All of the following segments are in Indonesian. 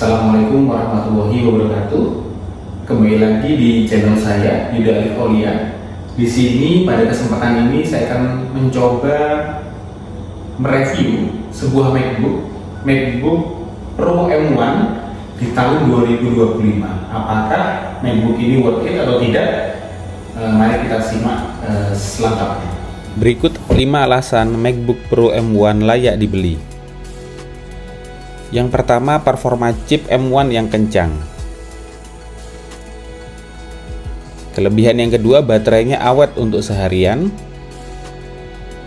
Assalamualaikum warahmatullahi wabarakatuh. Kembali lagi di channel saya, Yuda Alif Aulia. Di sini pada kesempatan ini saya akan mencoba mereview sebuah MacBook Pro M1 di tahun 2025. Apakah MacBook ini worth it atau tidak? Mari kita simak selengkapnya. Berikut 5 alasan MacBook Pro M1 layak dibeli. Yang pertama, performa chip M1 yang kencang. Kelebihan yang kedua, baterainya awet untuk seharian.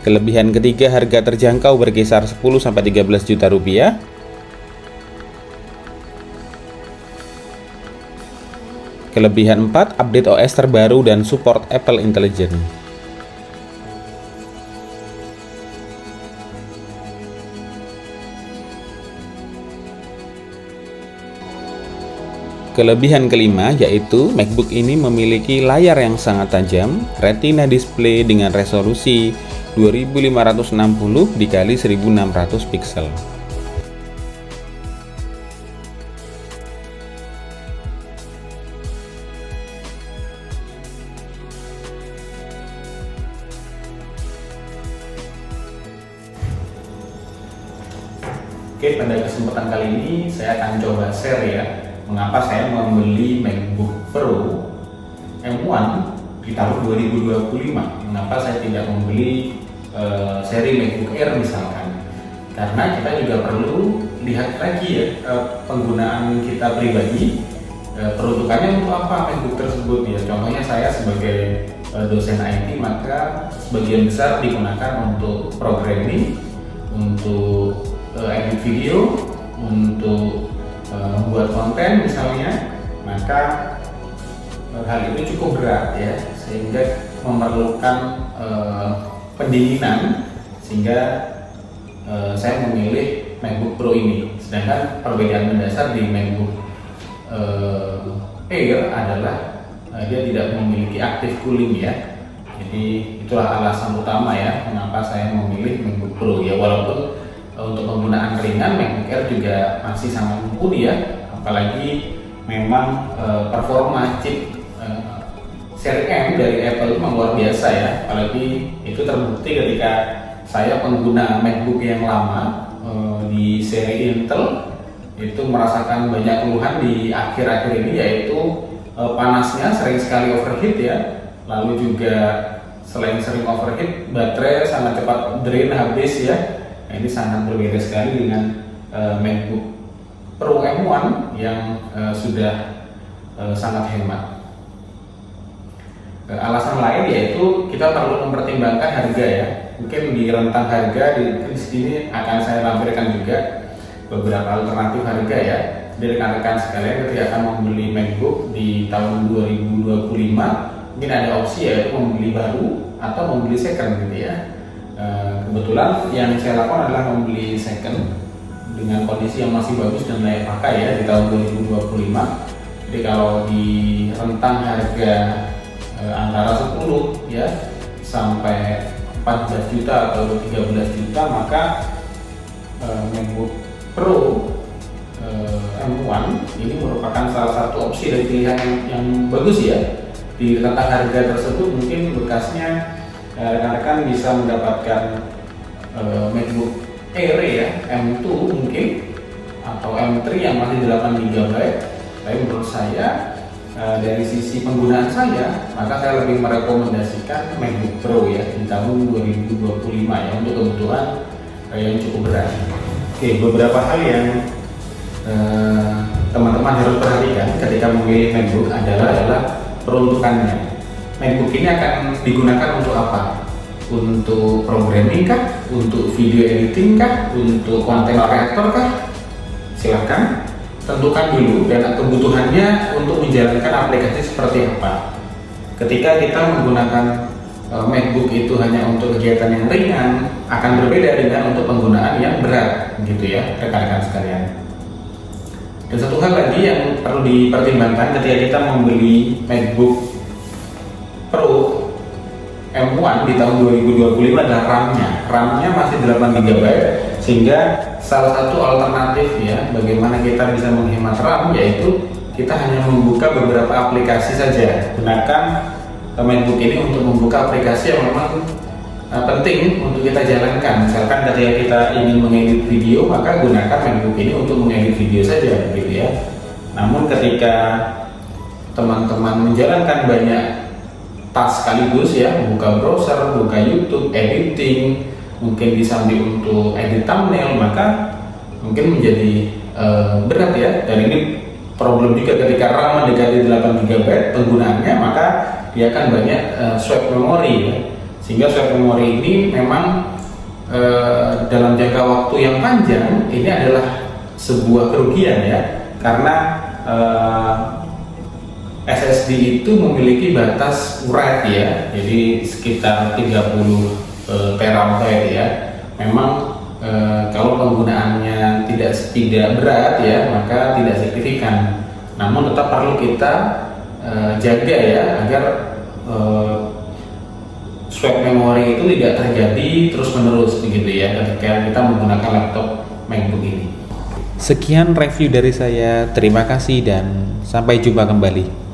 Kelebihan ketiga, harga terjangkau berkisar 10-13 juta rupiah. Kelebihan 4, update OS terbaru dan support Apple Intelligence. Kelebihan kelima yaitu MacBook ini memiliki layar yang sangat tajam, Retina display dengan resolusi 2560 x 1600 pixel. Oke, pada kesempatan kali ini saya akan coba share ya, mengapa saya membeli MacBook Pro M1 di tahun 2025. Mengapa saya tidak membeli seri MacBook Air misalkan? Karena kita juga perlu lihat lagi ya, penggunaan kita pribadi, peruntukannya untuk apa MacBook tersebut ya. Contohnya saya sebagai dosen IT, maka sebagian besar digunakan untuk programming, untuk edit video, untuk membuat konten misalnya. Maka hal itu cukup berat ya, sehingga memerlukan pendinginan, sehingga saya memilih MacBook Pro ini. Sedangkan perbedaan mendasar di MacBook Air adalah dia tidak memiliki active cooling ya. Jadi itulah alasan utama ya mengapa saya memilih MacBook Pro ya. Walaupun untuk penggunaan ringan MacBook Air juga masih sangat mumpuni ya, apalagi memang performa chip seri M dari Apple itu memang luar biasa ya. Apalagi itu terbukti ketika saya pengguna MacBook yang lama di seri Intel itu merasakan banyak keluhan di akhir-akhir ini, yaitu panasnya sering sekali overheat ya, lalu juga selain sering overheat, baterai sangat cepat drain habis ya. Nah, ini sangat berbeda sekali dengan MacBook Pro M1 yang sudah sangat hemat. Alasan lain yaitu kita perlu mempertimbangkan harga ya. Mungkin di rentang harga di sini akan saya lampirkan juga beberapa alternatif harga ya. Jadi rekan-rekan sekalian ketika akan membeli MacBook di tahun 2025, mungkin ada opsi yaitu membeli baru atau membeli second gitu ya. Kebetulan yang saya lakukan adalah membeli second dengan kondisi yang masih bagus dan layak pakai ya di tahun 2025. Jadi kalau di rentang harga antara 10 ya sampai 14 juta atau 13 juta, maka MacBook Pro M1 ini merupakan salah satu opsi dari pilihan yang bagus ya. Di rentang harga tersebut mungkin bekasnya rekan-rekan bisa mendapatkan MacBook Air ya, M2 mungkin, atau M3 yang masih 8 GB. Tapi menurut saya dari sisi penggunaan saya, maka saya lebih merekomendasikan MacBook Pro ya di tahun 2025 ya, untuk kebutuhan yang cukup berat. Oke, beberapa hal yang teman-teman harus perhatikan ketika memilih MacBook adalah peruntukannya. MacBook ini akan digunakan untuk apa? Untuk programming kah? Untuk video editing kah? Untuk content creator kah? Silahkan tentukan dulu dan kebutuhannya untuk menjalankan aplikasi seperti apa. Ketika kita menggunakan MacBook itu hanya untuk kegiatan yang ringan, akan berbeda dengan untuk penggunaan yang berat gitu ya rekan-rekan sekalian. Dan satu hal lagi yang perlu dipertimbangkan ketika kita membeli MacBook Pro M1 di tahun 2025 adalah RAM-nya. RAM-nya masih 8 GB, sehingga salah satu alternatif ya bagaimana kita bisa menghemat RAM, yaitu kita hanya membuka beberapa aplikasi saja. Gunakan MacBook ini untuk membuka aplikasi yang memang penting untuk kita jalankan. Misalkan ketika kita ingin mengedit video, maka gunakan MacBook ini untuk mengedit video saja, begitu ya. Namun ketika teman-teman menjalankan banyak tas sekaligus ya, buka browser, buka YouTube, editing, mungkin disambi untuk edit thumbnail, maka mungkin menjadi berat ya. Dan ini problem juga ketika RAM mendekati 8 GB penggunaannya, maka dia akan banyak swap memori ya. Sehingga swap memori ini memang dalam jangka waktu yang panjang ini adalah sebuah kerugian ya, karena SSD itu memiliki batas write ya, jadi sekitar 30 terabyte ya. Memang kalau penggunaannya tidak berat ya, maka tidak signifikan. Namun tetap perlu kita jaga ya, agar swap memori itu tidak terjadi terus-menerus begitu ya ketika kita menggunakan laptop MacBook ini. Sekian review dari saya, terima kasih dan sampai jumpa kembali.